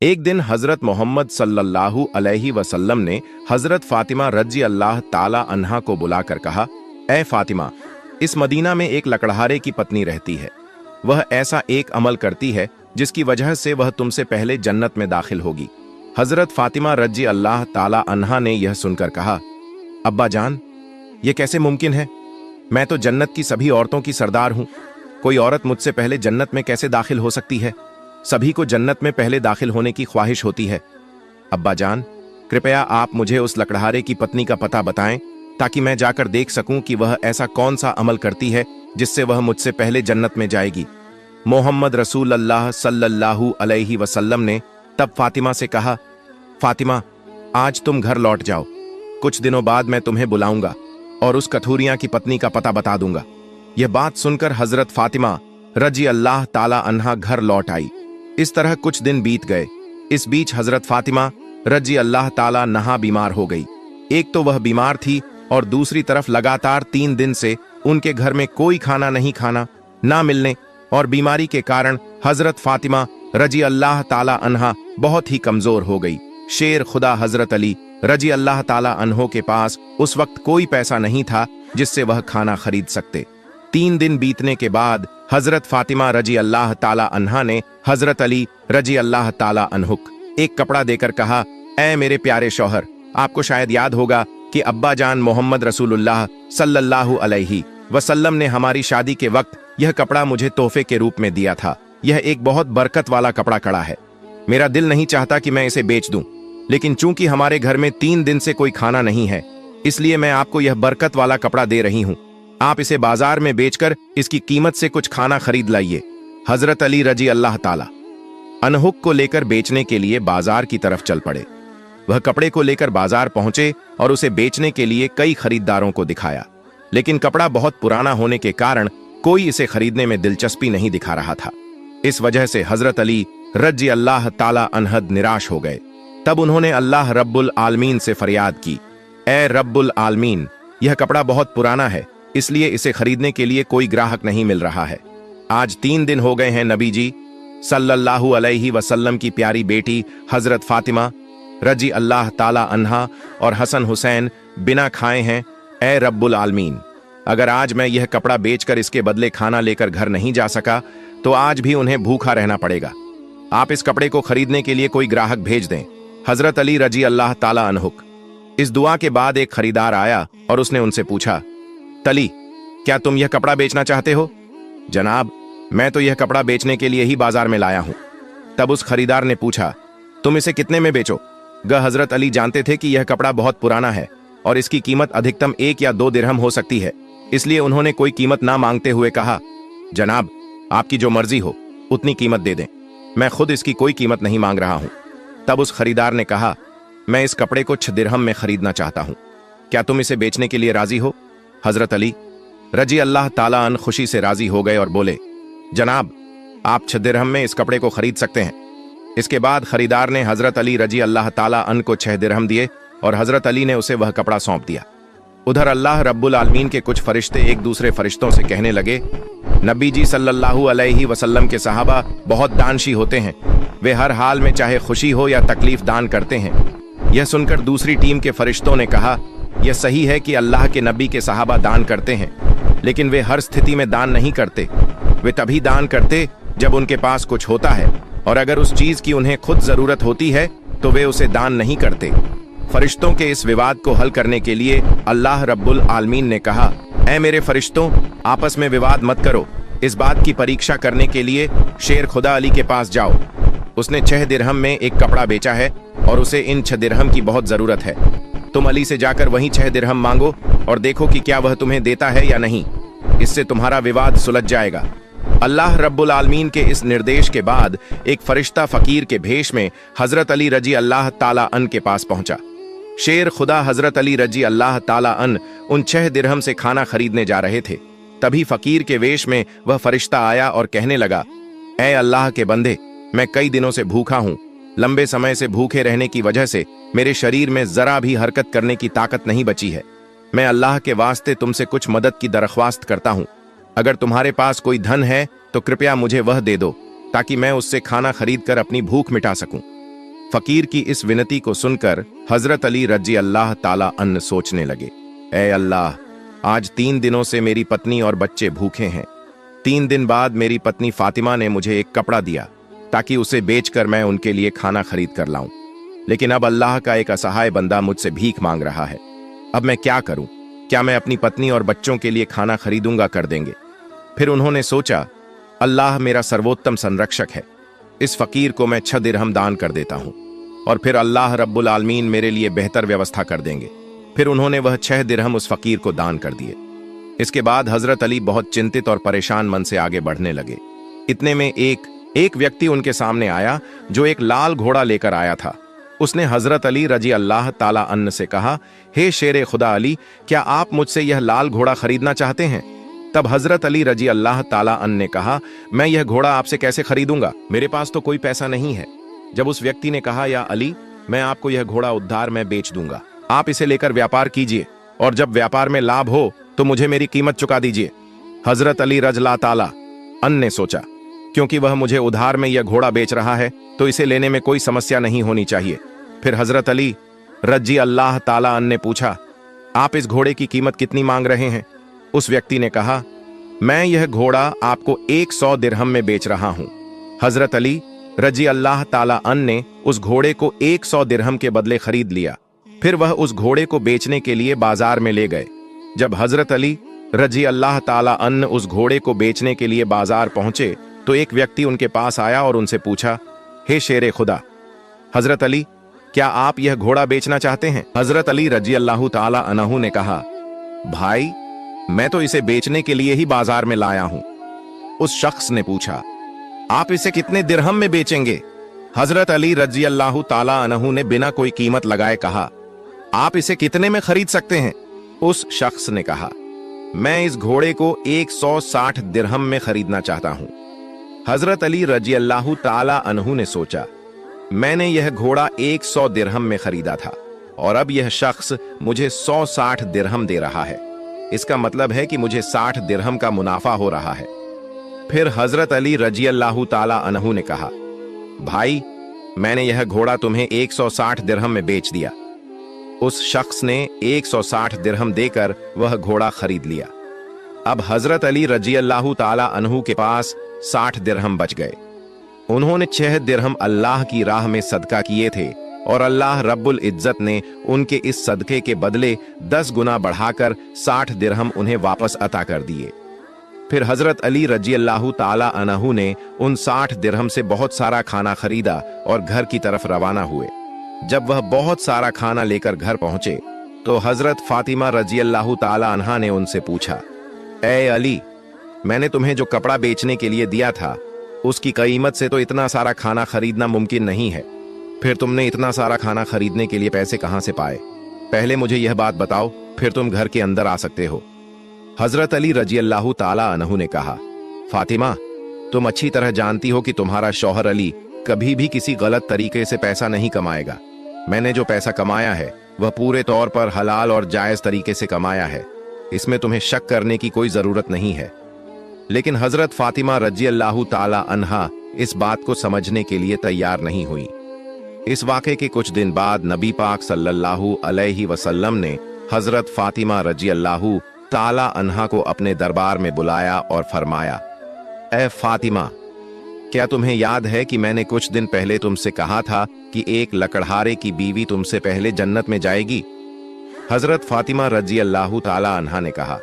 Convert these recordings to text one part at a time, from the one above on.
एक दिन हजरत मोहम्मद सल्लल्लाहु अलैहि वसल्लम ने हजरत फातिमा रजी अल्लाह ताला अन्हा को बुलाकर कहा, ए फातिमा, इस मदीना में एक लकड़हारे की पत्नी रहती है। वह ऐसा एक अमल करती है जिसकी वजह से वह तुमसे पहले जन्नत में दाखिल होगी। हजरत फातिमा रजी अल्लाह ताला अन्हा ने यह सुनकर कहा, अब्बा जान, यह कैसे मुमकिन है? मैं तो जन्नत की सभी औरतों की सरदार हूं। कोई औरत मुझसे पहले जन्नत में कैसे दाखिल हो सकती है? सभी को जन्नत में पहले दाखिल होने की ख्वाहिश होती है। अब्बा जान, कृपया आप मुझे उस लकड़हारे की पत्नी का पता बताएं ताकि मैं जाकर देख सकूं कि वह ऐसा कौन सा अमल करती है जिससे वह मुझसे पहले जन्नत में जाएगी। मोहम्मद रसूल अल्लाह सल्लल्लाहु अलैहि वसल्लम ने तब फातिमा से कहा, फातिमा, आज तुम घर लौट जाओ। कुछ दिनों बाद मैं तुम्हें बुलाऊंगा और उस कथूरिया की पत्नी का पता बता दूंगा। यह बात सुनकर हजरत फातिमा रजी अल्लाह ताला अन्हा घर लौट आई। इस तरह कुछ दिन बीत गए। इस बीच हजरत फातिमा रजी अल्लाह ताला अन्हा बीमार हो गई। एक तो वह बीमार थी और दूसरी तरफ लगातार 3 दिन से उनके घर में कोई खाना नहीं खाना ना मिलने और बीमारी के कारण हजरत फातिमा रजी अल्लाह ताला अन्हा बहुत ही कमजोर हो गई। शेर खुदा हजरत अली रजी अल्लाह ताला अन्हो के पास उस वक्त कोई पैसा नहीं था जिससे वह खाना खरीद सकते। 3 दिन बीतने के बाद हजरत फातिमा रजी अल्लाह ताला अन्हा ने हजरत अली रजी अल्लाह ताला अन्हुक एक कपड़ा देकर कहा, ऐ मेरे प्यारे शौहर, आपको शायद याद होगा कि अब्बा जान मोहम्मद रसूलुल्लाह सल्लल्लाहु अलैहि वसल्लम ने हमारी शादी के वक्त यह कपड़ा मुझे तोहफे के रूप में दिया था। यह एक बहुत बरकत वाला कपड़ा कड़ा है। मेरा दिल नहीं चाहता कि मैं इसे बेच दूं, लेकिन चूंकि हमारे घर में 3 दिन से कोई खाना नहीं है, इसलिए मैं आपको यह बरकत वाला कपड़ा दे रही हूं। आप इसे बाजार में बेचकर इसकी कीमत से कुछ खाना खरीद लाइए। हजरत अली रजी अल्लाह ताला अन्हुक को लेकर बेचने के लिए बाजार की तरफ चल पड़े। वह कपड़े को लेकर बाजार पहुंचे और उसे बेचने के लिए कई खरीदारों को दिखाया, लेकिन कपड़ा बहुत पुराना होने के कारण कोई इसे खरीदने में दिलचस्पी नहीं दिखा रहा था। इस वजह से हजरत अली रजी अल्लाह ताला अन्हद निराश हो गए। तब उन्होंने अल्लाह रब्बुल आलमीन से फरियाद की, ए रब्बुल आलमीन, यह कपड़ा बहुत पुराना है, इसलिए इसे खरीदने के लिए कोई ग्राहक नहीं मिल रहा है। आज 3 दिन हो गए हैं नबी जी सल्लल्लाहु अलैहि वसल्लम की प्यारी बेटी हजरत फातिमा रजी अल्लाह ताला अन्हा और हसन हुसैन बिना खाए हैं। ए रब्बुल आलमीन, अगर आज मैं यह कपड़ा बेचकर इसके बदले खाना लेकर घर नहीं जा सका तो आज भी उन्हें भूखा रहना पड़ेगा। आप इस कपड़े को खरीदने के लिए कोई ग्राहक भेज दें। हजरत अली रजी अल्लाह ताला अन्हुक। इस दुआ के बाद एक खरीदार आया और उसने उनसे पूछा, तली, क्या तुम यह कपड़ा बेचना चाहते हो? जनाब, मैं तो यह कपड़ा बेचने के लिए ही बाजार में लाया हूं। तब उस खरीदार ने पूछा, तुम इसे कितने में बेचो? हजरत अली जानते थे कि यह कपड़ा बहुत पुराना है और इसकी कीमत अधिकतम 1 या 2 दिरहम हो सकती है, इसलिए उन्होंने कोई कीमत ना मांगते हुए कहा, जनाब, आपकी जो मर्जी हो उतनी कीमत दे दें, मैं खुद इसकी कोई कीमत नहीं मांग रहा हूं। तब उस खरीदार ने कहा, मैं इस कपड़े को 6 दिरहम में खरीदना चाहता हूं, क्या तुम इसे बेचने के लिए राजी हो? हजरत अली रजी अल्लाह ताला अन खुशी से राजी हो गए और बोले, जनाब, आप 6 दिरहम में इस कपड़े को खरीद सकते हैं। इसके बाद खरीदार ने हजरत अली रजी अल्लाह ताला अन को 6 दिरहम दिए और हजरत अली ने उसे वह कपड़ा सौंप दिया। उधर अल्लाह रब्बुल आलमीन के कुछ फरिश्ते एक दूसरे फरिश्तों से कहने लगे, नबी जी सल्लल्लाहु अलैहि वसल्लम के सहाबा बहुत दानशी होते हैं। वे हर हाल में चाहे खुशी हो या तकलीफ दान करते हैं। यह सुनकर दूसरी टीम के फरिश्तों ने कहा, यह सही है कि अल्लाह के नबी के सहाबा दान करते हैं, लेकिन वे हर स्थिति में दान नहीं करते। वे तभी दान करते जब उनके पास कुछ होता है, और अगर उस चीज की उन्हें खुद जरूरत होती है तो वे उसे दान नहीं करते। फरिश्तों के इस विवाद को हल करने के लिए अल्लाह रब्बुल आलमीन ने कहा, ऐ मेरे फरिश्तों, आपस में विवाद मत करो। इस बात की परीक्षा करने के लिए शेर खुदा अली के पास जाओ। उसने 6 दिरहम में एक कपड़ा बेचा है और उसे इन 6 दिरहम की बहुत जरूरत है। तुम अली से जाकर वहीं 6 दिरहम मांगो और देखो कि क्या वह तुम्हें देता है या नहीं। इससे तुम्हारा विवाद सुलझ जाएगा। अल्लाह रब्बुल आलमीन के इस निर्देश के बाद एक फरिश्ता फकीर के भेष में हजरत अली रजी अल्लाह ताला अन के पास पहुंचा। शेर खुदा हजरत अली रजी अल्लाह ताला अन उन 6 दिरहम से खाना खरीदने जा रहे थे। तभी फकीर के वेश में वह फरिश्ता आया और कहने लगा, ऐ अल्लाह के बंदे, मैं कई दिनों से भूखा हूं। लंबे समय से भूखे रहने की वजह से मेरे शरीर में जरा भी हरकत करने की ताकत नहीं बची है। मैं अल्लाह के वास्ते तुमसे कुछ मदद की दरख्वास्त करता हूं। अगर तुम्हारे पास कोई धन है तो कृपया मुझे वह दे दो ताकि मैं उससे खाना खरीद कर अपनी भूख मिटा सकूं। फकीर की इस विनती को सुनकर हजरत अली रजी अल्लाह ताला अन्ह सोचने लगे, ए अल्लाह, आज 3 दिनों से मेरी पत्नी और बच्चे भूखे हैं। 3 दिन बाद मेरी पत्नी फातिमा ने मुझे एक कपड़ा दिया ताकि उसे बेचकर मैं उनके लिए खाना खरीद कर लाऊं, लेकिन अब अल्लाह का एक असहाय बंदा मुझसे भीख मांग रहा है। अब मैं क्या करूं? क्या मैं अपनी पत्नी और बच्चों के लिए खाना खरीदूंगा कर देंगे? फिर उन्होंने सोचा, अल्लाह मेरा सर्वोत्तम संरक्षक है, इस फकीर को मैं 6 दिरहम दान कर देता हूं और फिर अल्लाह रब्बुल आलमीन मेरे लिए बेहतर व्यवस्था कर देंगे। फिर उन्होंने वह 6 दिरहम उस फकीर को दान कर दिए। इसके बाद हजरत अली बहुत चिंतित और परेशान मन से आगे बढ़ने लगे। इतने में एक व्यक्ति उनके सामने आया जो एक लाल घोड़ा लेकर आया था। उसने हजरत अली रजी अल्लाह ताला अन्ह से कहा, हे शेर खुदा अली, क्या आप मुझसे यह लाल घोड़ा खरीदना चाहते हैं? तब हजरत अली रजी अल्लाह ताला अन्ह ने कहा, मैं यह घोड़ा आपसे कैसे खरीदूंगा, मेरे पास तो कोई पैसा नहीं है। जब उस व्यक्ति ने कहा, या अली, मैं आपको यह घोड़ा उधार में बेच दूंगा, आप इसे लेकर व्यापार कीजिए और जब व्यापार में लाभ हो तो मुझे मेरी कीमत चुका दीजिए। हजरत अली रज़ियल्लाहु ताला अन्ह ने सोचा, क्योंकि वह मुझे उधार में यह घोड़ा बेच रहा है तो इसे लेने में कोई समस्या नहीं होनी चाहिए। फिर हजरत अली रजी अल्लाह ताला अन्ह ने पूछा, आप इस घोड़े की कीमत कितनी मांग रहे हैं? उस व्यक्ति ने कहा, मैं यह घोड़ा आपको 100 दिरहम में बेच रहा हूं। हजरत अली रजी अल्लाह ताला अन्ह ने उस घोड़े को 100 दिरहम के बदले खरीद लिया। फिर वह उस घोड़े को बेचने के लिए बाजार में ले गए। जब हजरत अली रजी अल्लाह ताला अन्ह उस घोड़े को बेचने के लिए बाजार पहुंचे तो एक व्यक्ति उनके पास आया और उनसे पूछा, हे शेर खुदा, हजरत अली, क्या आप यह घोड़ा बेचना चाहते हैं? हजरत अली रजी अल्लाह ताला अन्हु ने कहा, भाई, मैं तो इसे बेचने के लिए ही बाजार में लाया हूं। उस शख्स ने पूछा, आप इसे कितने दिरहम में बेचेंगे? हजरत अली रजी अल्लाह ताला अन्हु ने बिना कोई कीमत लगाए कहा, आप इसे कितने में खरीद सकते हैं? उस शख्स ने कहा, मैं इस घोड़े को 160 दिरहम में खरीदना चाहता हूं। हजरत अली रजी अल्लाह ताला अन्हु ने सोचा, मैंने यह घोड़ा 100 दिरहम में खरीदा था और अब यह शख्स मुझे 160 दिरहम दे रहा है। इसका मतलब है कि मुझे 60 दिरहम का मुनाफा हो रहा है। फिर हजरत अली रजी अल्लाह ताला अन्हु ने कहा, भाई, मैंने यह घोड़ा तुम्हें 160 दिरहम में बेच दिया। उस शख्स ने 160 दिरहम देकर वह घोड़ा खरीद लिया। अब हजरत अली रजी अल्लाह ताला अन्हु के पास 60 दिरहम बच गए। उन्होंने 6 दिरहम अल्लाह की राह में सदका किए थे और अल्लाह रब्बुल इज्जत ने उनके इस सदके के बदले 10 गुना बढ़ाकर 60 दिरहम उन्हें वापस अता कर दिए। फिर हजरत अली रजी अल्लाह ताला अन्हु ने उन 60 दिरहम से बहुत सारा खाना खरीदा और घर की तरफ रवाना हुए। जब वह बहुत सारा खाना लेकर घर पहुंचे तो हजरत फातिमा रजी अल्लाह ताला अन्हा ने उनसे पूछा, ए अली, मैंने तुम्हें जो कपड़ा बेचने के लिए दिया था उसकी कीमत से तो इतना सारा खाना खरीदना मुमकिन नहीं है। फिर तुमने इतना सारा खाना खरीदने के लिए पैसे कहां से पाए? पहले मुझे यह बात बताओ, फिर तुम घर के अंदर आ सकते हो। हजरत अली रजी अल्लाह ताला अन्हु ने कहा, फातिमा, तुम अच्छी तरह जानती हो कि तुम्हारा शौहर अली कभी भी किसी गलत तरीके से पैसा नहीं कमाएगा। मैंने जो पैसा कमाया है वह पूरे तौर पर हलाल और जायज तरीके से कमाया है, इसमें तुम्हें शक करने की कोई जरूरत नहीं है। लेकिन हजरत फातिमा रजी अल्लाह ताला अन्हा इस बात को समझने के लिए तैयार नहीं हुई। इस वाक़े के कुछ दिन बाद नबी पाक सल्लल्लाहु अलैहि वसल्लम ने हजरत फातिमा रजी अल्लाह ताला अन्हा को अपने दरबार में बुलाया और फरमाया, ए फातिमा, क्या तुम्हें याद है कि मैंने कुछ दिन पहले तुमसे कहा था कि एक लकड़हारे की बीवी तुमसे पहले जन्नत में जाएगी? हजरत फातिमा रजी अल्लाह ताला अन्हा ने कहा,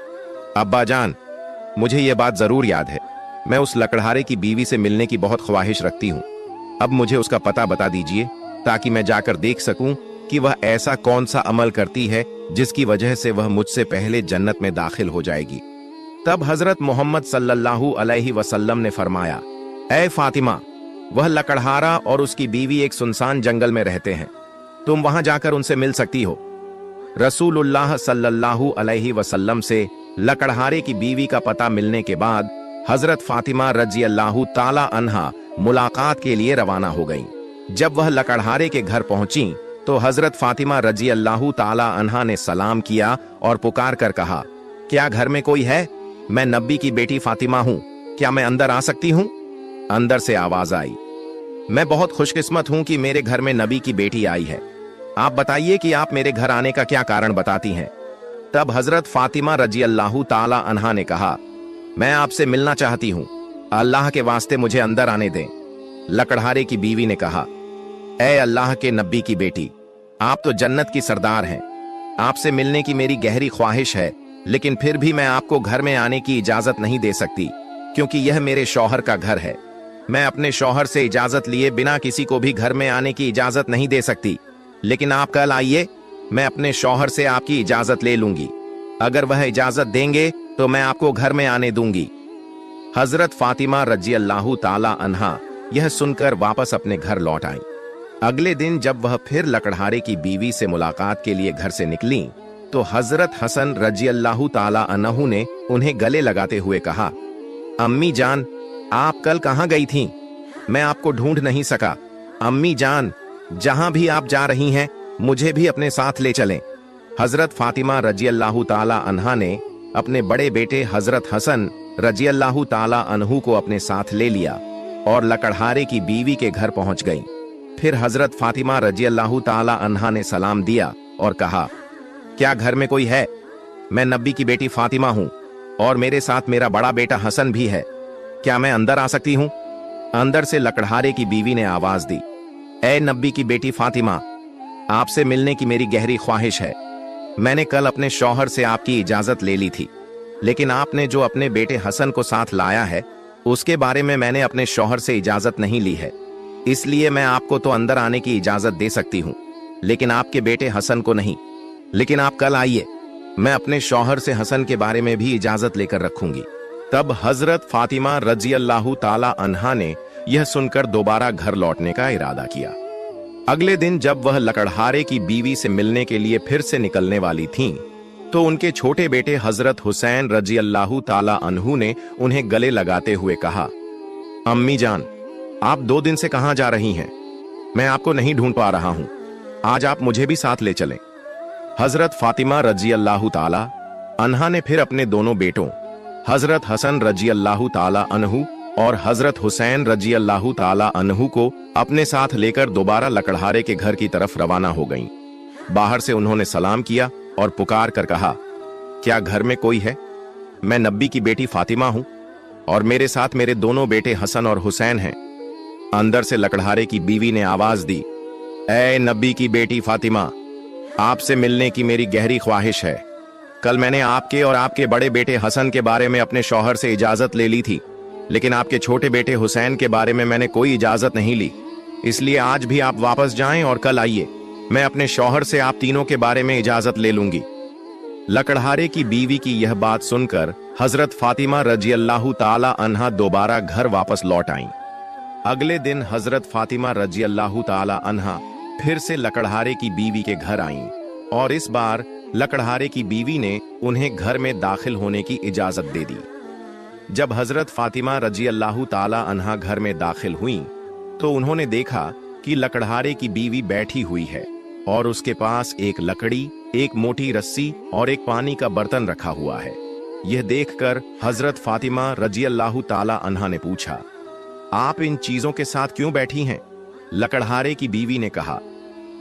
अब्बा जान, मुझे यह बात जरूर याद है। मैं उस लकड़हारे की बीवी से मिलने की बहुत ख्वाहिश रखती हूँ। अब मुझे उसका पता बता दीजिए ताकि मैं जाकर देख सकूं कि वह ऐसा कौन सा अमल करती है जिसकी वजह से वह मुझसे पहले जन्नत में दाखिल हो जाएगी। तब हजरत मोहम्मद सल्लल्लाहु अलैहि वसल्लम ने फरमाया, ए फातिमा, वह लकड़हारा और उसकी बीवी एक सुनसान जंगल में रहते हैं, तुम वहां जाकर उनसे मिल सकती हो। रसूलुल्लाह सल्लल्लाहु अलैहि वसल्लम से लकड़हारे की बीवी का पता मिलने के बाद हजरत फातिमा रजी अल्लाह ताला अन्हा मुलाकात के लिए रवाना हो गईं। जब वह लकड़हारे के घर पहुंची तो हजरत फातिमा रजी अल्लाह ताला अन्हा ने सलाम किया और पुकार कर कहा, क्या घर में कोई है? मैं नबी की बेटी फातिमा हूं, क्या मैं अंदर आ सकती हूं? अंदर से आवाज आई, मैं बहुत खुशकिस्मत हूं कि मेरे घर में नबी की बेटी आई है। आप बताइए कि आप मेरे घर आने का क्या कारण बताती हैं। तब हजरत फातिमा रजी अल्लाह ताला अन्हा ने कहा, मैं आपसे मिलना चाहती हूं, अल्लाह के वास्ते मुझे अंदर आने दें। लकड़हारे की बीवी ने कहा, ए अल्लाह के नबी की बेटी, आप तो जन्नत की सरदार हैं। आपसे मिलने की मेरी गहरी ख्वाहिश है, लेकिन फिर भी मैं आपको घर में आने की इजाजत नहीं दे सकती, क्योंकि यह मेरे शौहर का घर है। मैं अपने शौहर से इजाजत लिए बिना किसी को भी घर में आने की इजाजत नहीं दे सकती, लेकिन आप कल आइए, मैं अपने शौहर से आपकी इजाजत ले लूंगी। अगर वह इजाजत देंगे तो मैं आपको घर में आने दूंगी। हजरत फातिमा रजी अल्लाह ताला अन्हा यह सुनकर वापस अपने घर लौट आई। अगले दिन जब वह फिर लकड़हारे की बीवी से मुलाकात के लिए घर से निकली, तो हजरत हसन रजी अल्लाह ताला अन्हु ने उन्हें गले लगाते हुए कहा, अम्मी जान, आप कल कहां गई थीं? मैं आपको ढूंढ नहीं सका। अम्मी जान, जहां भी आप जा रही हैं, मुझे भी अपने साथ ले चलें। हजरत फातिमा रजी अल्लाह ताला अन्हा ने अपने बड़े बेटे हजरत हसन रजी अल्लाह ताला अन्हु को अपने साथ ले लिया और लकड़हारे की बीवी के घर पहुंच गई। फिर हजरत फातिमा रजी अल्लाह ताला अन्हा ने सलाम दिया और कहा, क्या घर में कोई है? मैं नबी की बेटी फातिमा हूं और मेरे साथ मेरा बड़ा बेटा हसन भी है। क्या मैं अंदर आ सकती हूं? अंदर से लकड़हारे की बीवी ने आवाज दी, ए नबी की बेटी फातिमा, आपसे मिलने की मेरी गहरी ख्वाहिश है। मैंने कल अपने शौहर से आपकी इजाजत ले ली थी, लेकिन आपने जो अपने बेटे हसन को साथ लाया है, उसके बारे में मैंने अपने शौहर से इजाजत नहीं ली है। इसलिए मैं आपको तो अंदर आने की इजाजत दे सकती हूं, लेकिन आपके बेटे हसन को नहीं। लेकिन आप कल आइए, मैं अपने शौहर से हसन के बारे में भी इजाजत लेकर रखूंगी। तब हजरत फातिमा रजी अल्लाह ताला अन्हा ने यह सुनकर दोबारा घर लौटने का इरादा किया। अगले दिन जब वह लकड़हारे की बीवी से मिलने के लिए फिर से निकलने वाली थीं, तो उनके छोटे बेटे हजरत हुसैन रजी अल्लाह ताला अन्हु ने उन्हें गले लगाते हुए कहा, अम्मी जान, आप 2 दिन से कहां जा रही हैं? मैं आपको नहीं ढूंढ पा रहा हूं। आज आप मुझे भी साथ ले चलें। हजरत फातिमा रजी अल्लाह ताला अन्हा ने फिर अपने दोनों बेटों हजरत हसन रजी अल्लाह ताला अन्हु और हजरत हुसैन रजी अल्लाह ताला अन्हु को अपने साथ लेकर दोबारा लकड़हारे के घर की तरफ रवाना हो गईं। बाहर से उन्होंने सलाम किया और पुकार कर कहा, क्या घर में कोई है? मैं नबी की बेटी फातिमा हूं और मेरे साथ मेरे दोनों बेटे हसन और हुसैन हैं। अंदर से लकड़हारे की बीवी ने आवाज दी, ए नबी की बेटी फातिमा, आपसे मिलने की मेरी गहरी ख्वाहिश है। कल मैंने आपके और आपके बड़े बेटे हसन के बारे में अपने शौहर से इजाजत ले ली थी, लेकिन आपके छोटे बेटे हुसैन के बारे में मैंने कोई इजाजत नहीं ली। इसलिए आज भी आप वापस जाएं और कल आइए, मैं अपने शौहर से आप तीनों के बारे में इजाजत ले लूंगी। लकड़हारे की बीवी की यह बात सुनकर हजरत फातिमा रजी अल्लाह ताला अन्हा दोबारा घर वापस लौट आईं। अगले दिन हजरत फातिमा रजी अल्लाह ताला अन्हा फिर से लकड़हारे की बीवी के घर आईं और इस बार लकड़हारे की बीवी ने उन्हें घर में दाखिल होने की इजाजत दे दी। जब हजरत फातिमा रजी अल्लाह ताला अन्हा घर में दाखिल हुई, तो उन्होंने देखा कि लकड़हारे की बीवी बैठी हुई है और उसके पास एक लकड़ी, एक मोटी रस्सी और एक पानी का बर्तन रखा हुआ है। यह देखकर हजरत फातिमा रजी अल्लाह ताला अन्हा ने पूछा, आप इन चीजों के साथ क्यों बैठी हैं? लकड़हारे की बीवी ने कहा,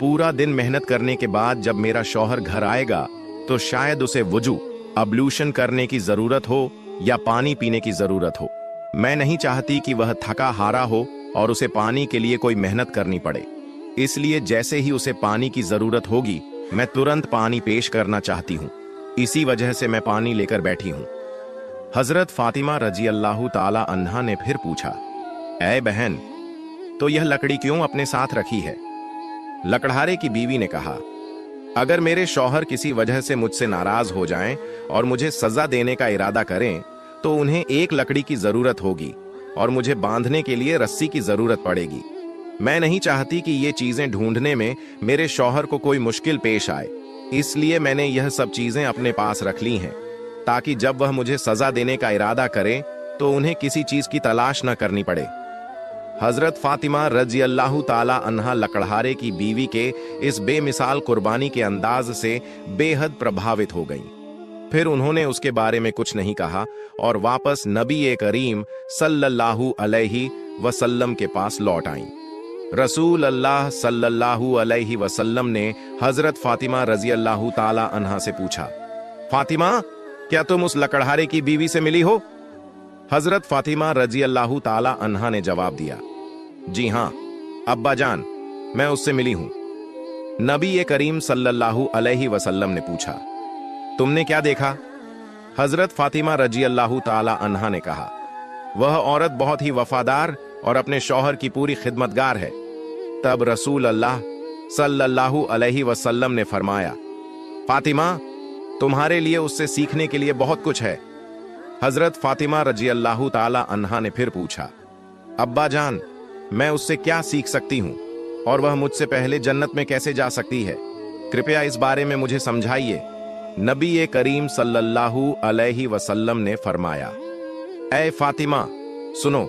पूरा दिन मेहनत करने के बाद जब मेरा शौहर घर आएगा तो शायद उसे वुजू अब्लूशन करने की जरूरत हो या पानी पीने की जरूरत हो। मैं नहीं चाहती कि वह थका हारा हो और उसे पानी के लिए कोई मेहनत करनी पड़े। इसलिए जैसे ही उसे पानी की जरूरत होगी, मैं तुरंत पानी पेश करना चाहती हूँ। इसी वजह से मैं पानी लेकर बैठी हूँ। हजरत फातिमा रजी अल्लाह ताला अन्हा ने फिर पूछा, ऐ बहन, तो यह लकड़ी क्यों अपने साथ रखी है? लकड़हारे की बीवी ने कहा, अगर मेरे शौहर किसी वजह से मुझसे नाराज हो जाएं और मुझे सजा देने का इरादा करें, तो उन्हें एक लकड़ी की जरूरत होगी और मुझे बांधने के लिए रस्सी की जरूरत पड़ेगी। मैं नहीं चाहती कि ये चीजें ढूंढने में मेरे शौहर को कोई मुश्किल पेश आए, इसलिए मैंने यह सब चीजें अपने पास रख ली हैं, ताकि जब वह मुझे सजा देने का इरादा करें तो उन्हें किसी चीज की तलाश न करनी पड़े। हजरत फातिमा रजी अल्लाह ताला अन्हा लकड़हारे की बीवी के इस बेमिसाल कुर्बानी के अंदाज से बेहद प्रभावित हो गईं। फिर उन्होंने उसके बारे में कुछ नहीं कहा और वापस नबी करीम सल्लल्लाहु अलैहि वसल्लम के पास लौट आईं। रसूल अल्लाह सल्लल्लाहु अलैहि वसल्लम ने हजरत फातिमा रजी अल्लाह ताला अन्हा से पूछा, फातिमा, क्या तुम उस लकड़हारे की बीवी से मिली हो? हजरत फातिमा रजी अल्लाह ताला अन्हा ने जवाब दिया, जी हां अब्बा जान, मैं उससे मिली हूं। नबी करीम सल्लल्लाहु अलैहि वसल्लम ने पूछा, तुमने क्या देखा? हजरत फातिमा रजी अल्लाह ताला अन्हा ने कहा, वह औरत बहुत ही वफादार और अपने शौहर की पूरी खिदमतगार है। तब रसूल अल्लाह सल्लल्लाहु अलैहि वसल्लम ने फरमाया, फातिमा, तुम्हारे लिए उससे सीखने के लिए बहुत कुछ है। हजरत फातिमा रजी अल्लाह ताला अन्हा ने फिर पूछा, अब्बा जान, मैं उससे क्या सीख सकती हूं और वह मुझसे पहले जन्नत में कैसे जा सकती है? कृपया इस बारे में मुझे समझाइए। नबी करीम सल्लल्लाहु अलैहि वसल्लम ने फरमाया, ऐ फातिमा, सुनो,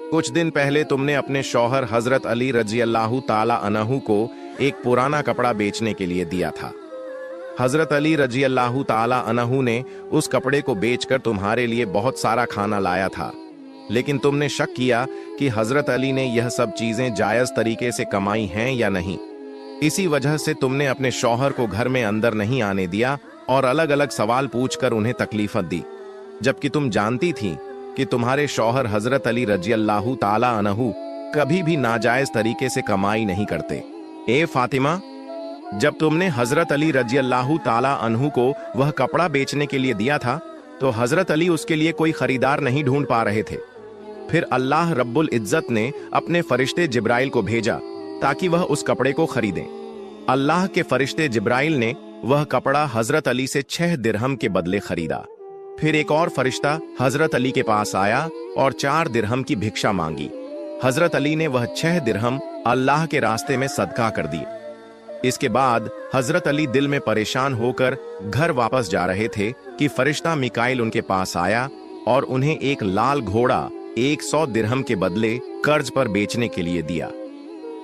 कुछ दिन पहले तुमने अपने शौहर हजरत अली रजी अल्लाह ताला अन्हु को एक पुराना कपड़ा बेचने के लिए दिया था। हजरत अली रजी अल्लाह ताला अन्हु ने उस कपड़े को बेचकर तुम्हारे लिए बहुत सारा खाना लाया था, लेकिन तुमने शक किया कि हजरत अली ने यह सब चीजें जायज तरीके से कमाई हैं या नहीं। इसी वजह से तुमने अपने शौहर को घर में अंदर नहीं आने दिया और अलग अलग सवाल पूछकर उन्हें तकलीफत दी, जबकि तुम जानती थी कि तुम्हारे शौहर हजरत अली रजी अल्लाह ताला अन्हु कभी भी नाजायज तरीके से कमाई नहीं करते। ए फातिमा, जब तुमने हजरत अली रजी अल्लाह ताला अन्हु को वह कपड़ा बेचने के लिए दिया था, तो हजरत अली उसके लिए कोई खरीदार नहीं ढूंढ पा रहे थे। फिर अल्लाह रब्बुल इज्जत ने अपने फरिश्ते जिब्राइल को भेजा ताकि वह उस कपड़े को खरीदें। अल्लाह के फरिश्ते जिब्राइल ने वह कपड़ा हजरत अली से 6 दिरहम के बदले खरीदा। फिर एक और फरिश्ता हजरत अली के पास आया और 4 दिरहम की भिक्षा मांगी। हजरत अली ने वह 6 दिरहम अल्लाह के रास्ते में सदका कर दिए। इसके बाद हजरत अली दिल में परेशान होकर घर वापस जा रहे थे कि फरिश्ता मिकाइल उनके पास आया और उन्हें एक लाल घोड़ा 100 दिरहम के बदले कर्ज पर बेचने के लिए दिया।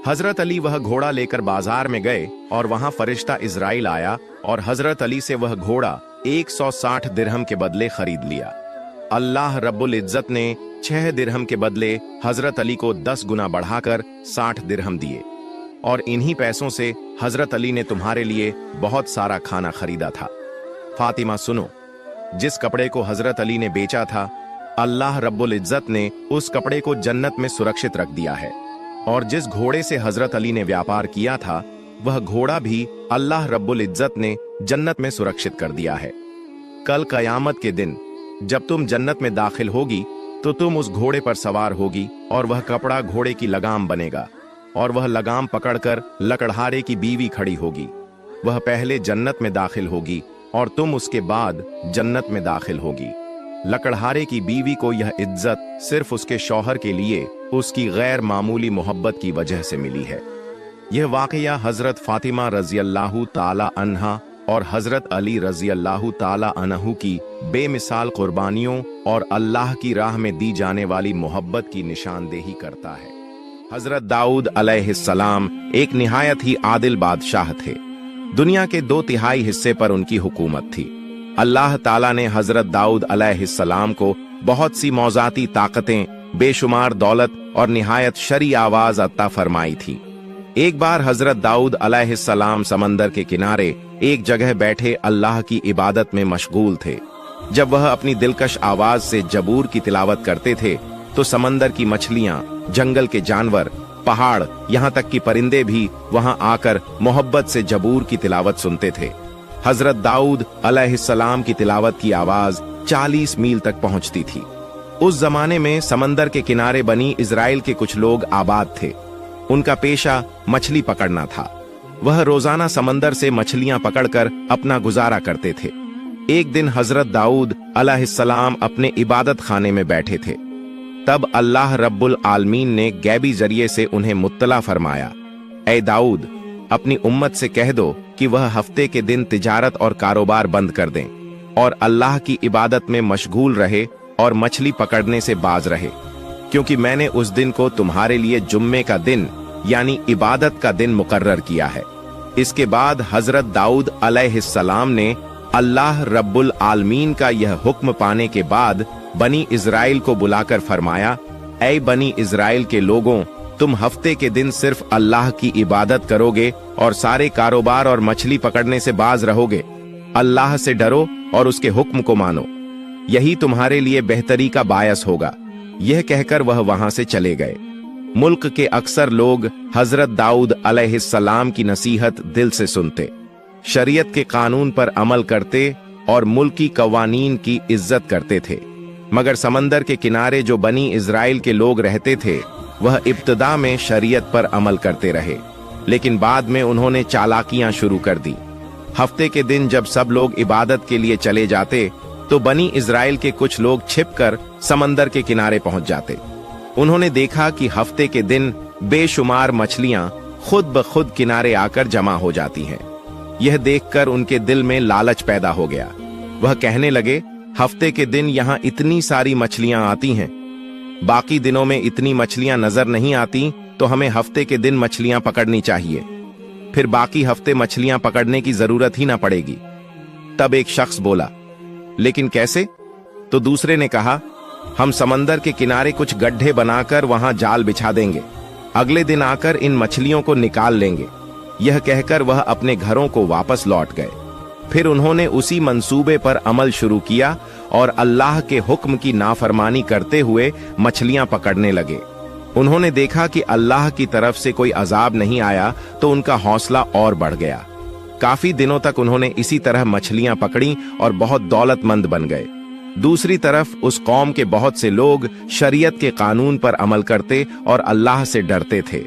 हजरत अली वह घोड़ा लेकर बाजार में गए और वहां फरिश्ता इजराइल आया और हजरत अली से वह घोड़ा 160 दिरहम के बदले खरीद लिया। अल्लाह रब्बुल इज्जत ने 6 दिरहम के बदले हजरत अली को 10 गुना बढ़ाकर 60 दिरहम दिए और इन्हीं पैसों से हजरत अली ने तुम्हारे लिए बहुत सारा खाना खरीदा था। फातिमा, सुनो, जिस कपड़े को हजरत अली ने बेचा था, अल्लाह रब्बुल इज्जत ने उस कपड़े को जन्नत में सुरक्षित रख दिया है, और जिस घोड़े से हजरत अली ने व्यापार किया था, वह घोड़ा भी अल्लाह रब्बुल इज्जत ने जन्नत में सुरक्षित कर दिया है। कल कयामत के दिन जब तुम जन्नत में दाखिल होगी तो तुम उस घोड़े पर सवार होगी और वह कपड़ा घोड़े की लगाम बनेगा और वह लगाम पकड़कर लकड़हारे की बीवी खड़ी होगी। वह पहले जन्नत में दाखिल होगी और तुम उसके बाद जन्नत में दाखिल होगी। लकड़हारे की बीवी को यह इज्जत सिर्फ उसके शौहर के लिए उसकी गैर मामूली मोहब्बत की वजह से मिली है। यह वाकया हजरत फातिमा रजी अल्लाह ताला अन्हा और हजरत अली रजी अल्लाह ताला अन्हु की बेमिसाल कुर्बानियों और अल्लाह की राह में दी जाने वाली मोहब्बत की निशानदेही करता है। हजरत दाऊद अलैहिस्सलाम एक निहायत ही आदिल बादशाह थे। दुनिया के 2/3 हिस्से पर उनकी हुकूमत थी। अल्लाह ताला ने हजरत दाऊद अलैहिस्सलाम को बहुत सी मौजाती ताकतें, बेशुमार दौलत और निहायत शरी आवाज अता फरमाई थी। एक बार हजरत दाऊद अलैहिस्सलाम समंदर के किनारे एक जगह बैठे अल्लाह की इबादत में मशगूल थे। जब वह अपनी दिलकश आवाज से जबूर की तिलावत करते थे तो समंदर की मछलियां, जंगल के जानवर, पहाड़, यहाँ तक कि परिंदे भी वहां आकर मोहब्बत से जबूर की तिलावत सुनते थे। हजरत दाऊद अलैहिस्सलाम की तिलावत की आवाज 40 मील तक पहुंचती थी। उस जमाने में समंदर के किनारे बनी इजराइल के कुछ लोग आबाद थे। उनका पेशा मछली पकड़ना था। वह रोजाना समंदर से मछलियां पकड़कर अपना गुजारा करते थे। एक दिन हजरत दाऊद अलैहिस्सलाम अपने इबादत खाने में बैठे थे। तब अल्लाह रब्बुल आलमीन ने गैबी जरिए से उन्हें मुत्तला फरमाया, ऐ दाऊद, अपनी उम्मत से कह दो कि वह हफ्ते के दिन तिजारत और कारोबार बंद कर दें और अल्लाह की इबादत में मशगूल रहे और मछली पकड़ने से बाज रहे, क्योंकि मैंने उस दिन को तुम्हारे लिए जुम्मे का दिन यानी इबादत का दिन मुकर्रर किया है। इसके बाद हजरत दाऊद अलैहिस्सलाम ने अल्लाह रब्बुल आलमीन का यह हुक्म पाने के बाद बनी इजराइल को बुलाकर फरमाया, ऐ बनी इजराइल के लोगों, तुम हफ्ते के दिन सिर्फ अल्लाह की इबादत करोगे और सारे कारोबार और मछली पकड़ने से बाज रहोगे। अल्लाह से डरो और उसके हुक्म को मानो, यही तुम्हारे लिए बेहतरी का बायस होगा। यह कहकर वह वहां से चले गए। मुल्क के अक्सर लोग हजरत दाऊद अलैहिस्सलाम की नसीहत दिल से सुनते, शरीयत के कानून पर अमल करते और मुल्की कवानीन की इज्जत करते थे। मगर समंदर के किनारे जो बनी इजराइल के लोग रहते थे, वह इब्तिदा में शरीयत पर अमल करते रहे, लेकिन बाद में उन्होंने चालाकियां शुरू कर दी। हफ्ते के दिन जब सब लोग इबादत के लिए चले जाते, तो बनी इजराइल के कुछ लोग छिपकर समंदर के किनारे पहुंच जाते। उन्होंने देखा कि हफ्ते के दिन बेशुमार मछलियां खुद ब खुद किनारे आकर जमा हो जाती हैं। यह देखकर उनके दिल में लालच पैदा हो गया। वह कहने लगे, हफ्ते के दिन यहाँ इतनी सारी मछलियां आती हैं, बाकी दिनों में इतनी मछलियां नजर नहीं आती, तो हमें हफ्ते के दिन मछलियां पकड़नी चाहिए, फिर बाकी हफ्ते मछलियां पकड़ने की जरूरत ही ना पड़ेगी। तब एक शख्स बोला, लेकिन कैसे? तो दूसरे ने कहा, हम समंदर के किनारे कुछ गड्ढे बनाकर वहां जाल बिछा देंगे, अगले दिन आकर इन मछलियों को निकाल लेंगे। यह कहकर वह अपने घरों को वापस लौट गए। फिर उन्होंने उसी मंसूबे पर अमल शुरू किया और अल्लाह के हुक्म की नाफरमानी करते हुए मछलियां पकड़ने लगे। उन्होंने देखा कि अल्लाह की तरफ से कोई अजाब नहीं आया, तो उनका हौसला और बढ़ गया। काफी दिनों तक उन्होंने इसी तरह मछलियां पकड़ी और बहुत दौलतमंद बन गए। दूसरी तरफ उस कौम के बहुत से लोग शरीयत के कानून पर अमल करते और अल्लाह से डरते थे।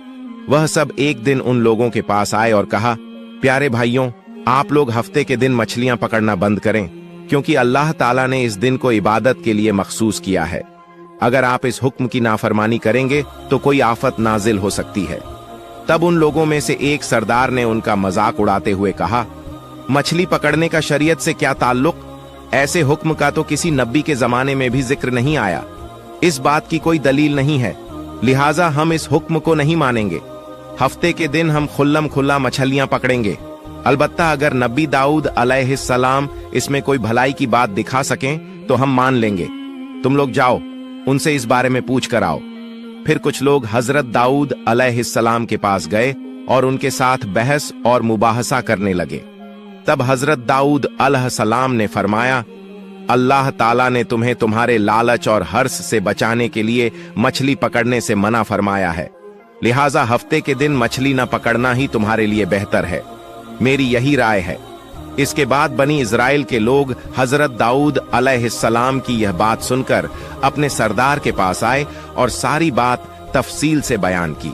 वह सब एक दिन उन लोगों के पास आए और कहा, प्यारे भाइयों, आप लोग हफ्ते के दिन मछलियां पकड़ना बंद करें, क्योंकि अल्लाह ताला ने इस दिन को इबादत के लिए मखसूस किया है। अगर आप इस हुक्म की नाफरमानी करेंगे तो कोई आफत नाजिल हो सकती है। तब उन लोगों में से एक सरदार ने उनका मजाक उड़ाते हुए कहा, मछली पकड़ने का शरीयत से क्या ताल्लुक? ऐसे हुक्म का तो किसी नबी के जमाने में भी जिक्र नहीं आया। इस बात की कोई दलील नहीं है, लिहाजा हम इस हुक्म को नहीं मानेंगे। हफ्ते के दिन हम खुल्लम खुल्ला मछलियां पकड़ेंगे। अलबत्ता अगर नबी दाऊद अलैहिस्सलाम इसमें कोई भलाई की बात दिखा सकें तो हम मान लेंगे। तुम लोग जाओ, उनसे इस बारे में पूछ कर आओ। फिर कुछ लोग हजरत दाऊद अलैहिस्सलाम के पास गए और उनके साथ बहस और मुबाहसा करने लगे। तब हजरत दाऊद अलैहिस्सलाम ने फरमाया, अल्लाह ताला ने तुम्हें तुम्हारे लालच और हर्ष से बचाने के लिए मछली पकड़ने से मना फरमाया है, लिहाजा हफ्ते के दिन मछली न पकड़ना ही तुम्हारे लिए बेहतर है। मेरी यही राय है। इसके बाद बनी इजराइल के लोग हजरत दाऊद अलैहिस्सलाम की यह बात सुनकर अपने सरदार के पास आए और सारी बात तफसील से बयान की।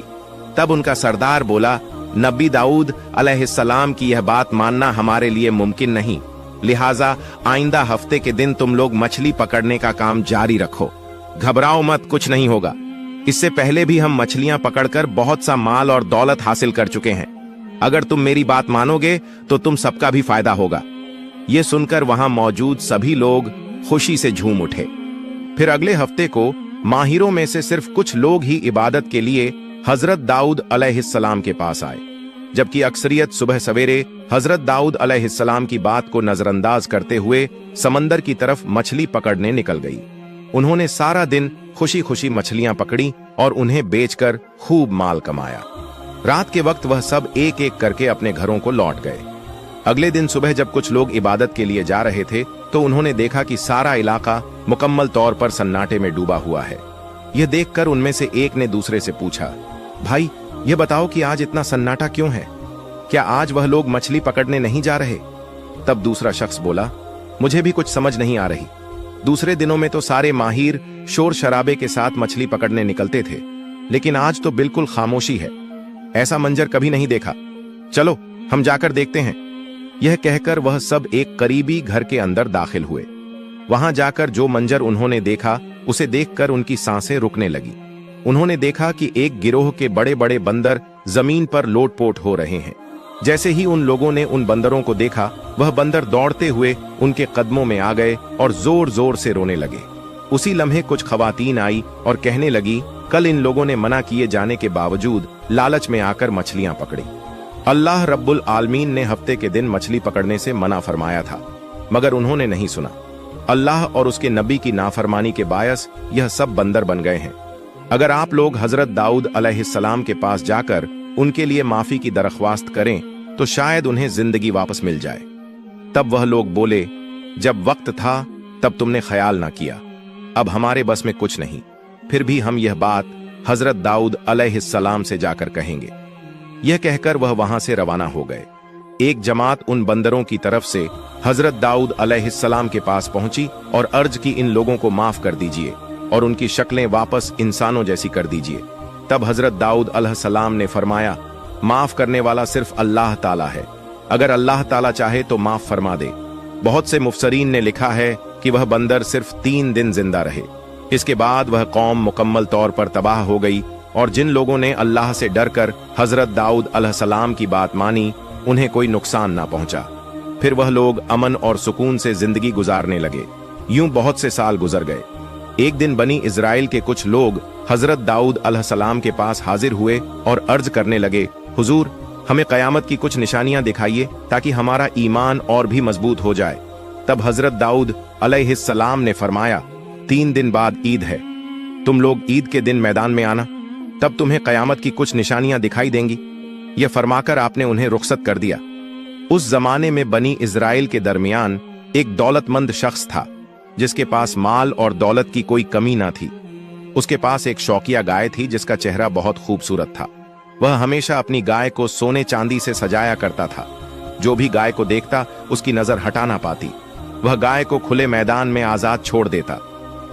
तब उनका सरदार बोला, नबी दाऊद अलैहिस्सलाम की यह बात मानना हमारे लिए मुमकिन नहीं, लिहाजा आइंदा हफ्ते के दिन तुम लोग मछली पकड़ने का काम जारी रखो। घबराओ मत, कुछ नहीं होगा। इससे पहले भी हम मछलियां पकड़कर बहुत सा माल और दौलत हासिल कर चुके हैं। अगर तुम मेरी बात मानोगे तो तुम सबका भी फायदा होगा। यह सुनकर वहां मौजूद सभी लोग खुशी से झूम उठे। फिर अगले हफ्ते को माहिरों में से सिर्फ कुछ लोग ही इबादत के लिए हजरत दाऊद अलैहिस्सलाम के पास आए, जबकि अक्सरियत सुबह सवेरे हजरत दाऊद अलैहिस्सलाम की बात को नजरअंदाज करते हुए समंदर की तरफ मछली पकड़ने निकल गई। उन्होंने सारा दिन खुशी खुशी मछलियां पकड़ी और उन्हें बेचकर खूब माल कमाया। रात के वक्त वह सब एक एक करके अपने घरों को लौट गए। अगले दिन सुबह जब कुछ लोग इबादत के लिए जा रहे थे, तो उन्होंने देखा कि सारा इलाका मुकम्मल तौर पर सन्नाटे में डूबा हुआ है। यह देखकर उनमें से एक ने दूसरे से पूछा, भाई यह बताओ कि आज इतना सन्नाटा क्यों है? क्या आज वह लोग मछली पकड़ने नहीं जा रहे? तब दूसरा शख्स बोला, मुझे भी कुछ समझ नहीं आ रही। दूसरे दिनों में तो सारे माहिर शोर शराबे के साथ मछली पकड़ने निकलते थे, लेकिन आज तो बिल्कुल खामोशी है। ऐसा मंजर कभी नहीं देखा। चलो हम जाकर देखते हैं। यह कहकर वह सब एक करीबी घर के अंदर दाखिल हुए। वहां जाकर जो मंजर उन्होंने देखा, उसे देखकर उनकी सांसें रुकने लगी। उन्होंने देखा कि एक गिरोह के बड़े बड़े बंदर जमीन पर लोटपोट हो रहे हैं। जैसे ही उन लोगों ने उन बंदरों को देखा, वह बंदर दौड़ते हुए उनके कदमों में आ गए और जोर जोर से रोने लगे। उसी लम्हे कुछ खवातीन आई और कहने लगी, कल इन लोगों ने मना किए जाने के बावजूद लालच में आकर मछलियां पकड़ी। अल्लाह रब्बुल आलमीन ने हफ्ते के दिन मछली पकड़ने से मना फरमाया था, मगर उन्होंने नहीं सुना। अल्लाह और उसके नबी की नाफरमानी के बायस यह सब बंदर बन गए हैं। अगर आप लोग हजरत दाऊद अलैहिस्सलाम के पास जाकर उनके लिए माफी की दरख्वास्त करें तो शायद उन्हें जिंदगी वापस मिल जाए। तब वह लोग बोले, जब वक्त था तब तुमने ख्याल ना किया, अब हमारे बस में कुछ नहीं, फिर भी हम यह बात हजरत दाऊद अलैहिस्सलाम से जाकर कहेंगे। यह कहकर वह वहां से रवाना हो गए। एक जमात उन बंदरों की तरफ से हजरत दाऊद अलैहिस्सलाम के पास पहुंची और अर्ज की, इन लोगों को माफ कर दीजिए और उनकी शक्लें वापस इंसानों जैसी कर दीजिए। तब हजरत दाऊद अलैहिस्सलाम ने फरमाया, माफ करने वाला सिर्फ अल्लाह ताला है, अगर अल्लाह ताला चाहे तो माफ फरमा दे। बहुत से मुफसरीन ने लिखा है कि वह बंदर सिर्फ 3 दिन जिंदा रहे। इसके बाद वह कौम मुकम्मल तौर पर तबाह हो गई और जिन लोगों ने अल्लाह से डरकर हजरत दाऊद अलैहिस्सलाम की बात मानी उन्हें कोई नुकसान ना पहुंचा। फिर वह लोग अमन और सुकून से जिंदगी गुजारने लगे। यूं बहुत से साल गुजर गए। एक दिन बनी इजराइल के कुछ लोग हजरत दाऊद अलैहिस्सलाम के पास हाजिर हुए और अर्ज करने लगे, हुजूर, हमें कयामत की कुछ निशानियां दिखाइए ताकि हमारा ईमान और भी मजबूत हो जाए। तब हजरत दाऊद अलैहिस्सलाम ने फरमाया, 3 दिन बाद ईद है, तुम लोग ईद के दिन मैदान में आना, तब तुम्हें कयामत की कुछ निशानियां दिखाई देंगी। यह फरमाकर आपने उन्हें रुखसत कर दिया। उस जमाने में बनी इजराइल के दरमियान एक दौलतमंद शख्स था जिसके पास माल और दौलत की कोई कमी ना थी। उसके पास एक शौकिया गाय थी जिसका चेहरा बहुत खूबसूरत था। वह हमेशा अपनी गाय को सोने चांदी से सजाया करता था। जो भी गाय को देखता उसकी नजर हटा ना पाती। वह गाय को खुले मैदान में आजाद छोड़ देता।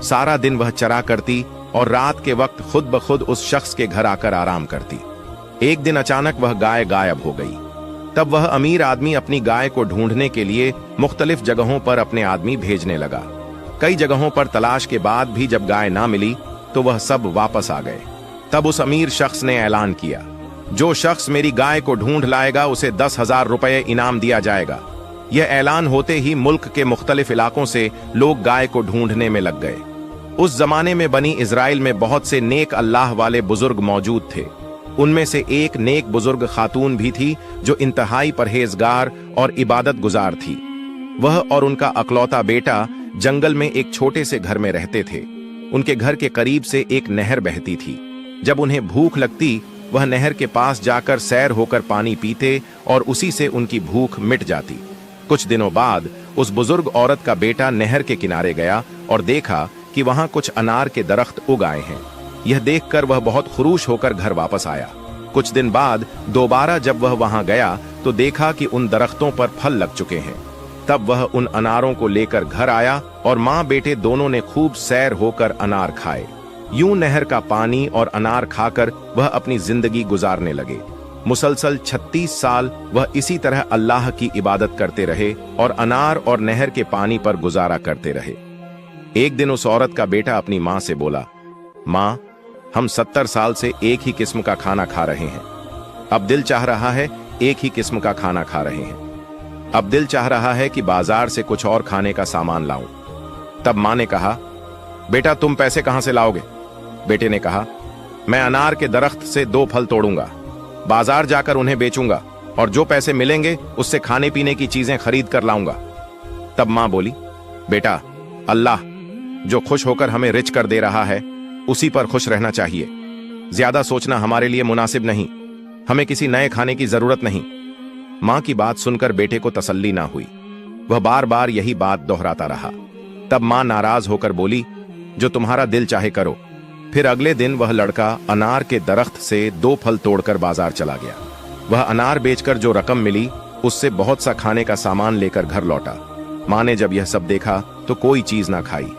सारा दिन वह चरा करती और रात के वक्त खुद ब खुद उस शख्स के घर आकर आराम करती। एक दिन अचानक वह गाय गायब हो गई। तब वह अमीर आदमी अपनी गाय को ढूंढने के लिए मुख्तलिफ जगहों पर अपने आदमी भेजने लगा। कई जगहों पर तलाश के बाद भी जब गाय ना मिली तो वह सब वापस आ गए। तब उस अमीर शख्स ने ऐलान किया, जो शख्स मेरी गाय को ढूंढ लाएगा उसे 10,000 रुपये इनाम दिया जाएगा। यह ऐलान होते ही मुल्क के मुख्तलिफ इलाकों से लोग गाय को ढूंढने में लग गए। उस जमाने में बनी इजराइल में बहुत से नेक अल्लाह वाले बुजुर्ग मौजूद थे। उनमें से एक नेक बुजुर्ग खातून भी थी जो इंतहाई परहेजगार और इबादत गुजार थी। वह और उनका अकलौता बेटा जंगल में एक छोटे से घर में रहते थे। उनके घर के करीब से एक नहर बहती थी। जब उन्हें भूख लगती वह नहर के पास जाकर सैर होकर पानी पीते और उसी से उनकी भूख मिट जाती। कुछ दिनों बाद उस बुजुर्ग औरत का बेटा नहर के किनारे गया और देखा कि वहां कुछ अनार के दरख्त उग आए हैं। यह देखकर वह बहुत खुरूश होकर घर वापस आया। कुछ दिन बाद दोबारा जब वह वहां गया तो देखा कि उन दरख्तों पर फल लग चुके हैं। तब वह उन अनारों को लेकर घर आया और माँ बेटे दोनों ने खूब सैर होकर अनार खाए। यूं नहर का पानी और अनार खाकर वह अपनी जिंदगी गुजारने लगे। मुसलसल 36 साल वह इसी तरह अल्लाह की इबादत करते रहे और अनार और नहर के पानी पर गुजारा करते रहे। एक दिन उस औरत का बेटा अपनी माँ से बोला, माँ, हम 70 साल से एक ही किस्म का खाना खा रहे हैं। अब दिल चाह रहा है एक ही किस्म का खाना खा रहे हैं। अब दिल चाह रहा है कि बाजार से कुछ और खाने का सामान लाऊं। तब माँ ने कहा, बेटा तुम पैसे कहां से लाओगे? बेटे ने कहा, मैं अनार के दरख्त से 2 फल तोड़ूंगा, बाजार जाकर उन्हें बेचूंगा और जो पैसे मिलेंगे उससे खाने पीने की चीजें खरीद कर लाऊंगा। तब माँ बोली, बेटा, अल्लाह जो खुश होकर हमें रिच कर दे रहा है उसी पर खुश रहना चाहिए। ज्यादा सोचना हमारे लिए मुनासिब नहीं। हमें किसी नए खाने की जरूरत नहीं। मां की बात सुनकर बेटे को तसल्ली ना हुई। वह बार बार यही बात दोहराता रहा। तब मां नाराज होकर बोली, जो तुम्हारा दिल चाहे करो। फिर अगले दिन वह लड़का अनार के दरख्त से 2 फल तोड़कर बाजार चला गया। वह अनार बेचकर जो रकम मिली उससे बहुत सा खाने का सामान लेकर घर लौटा। मां ने जब यह सब देखा तो कोई चीज ना खाई।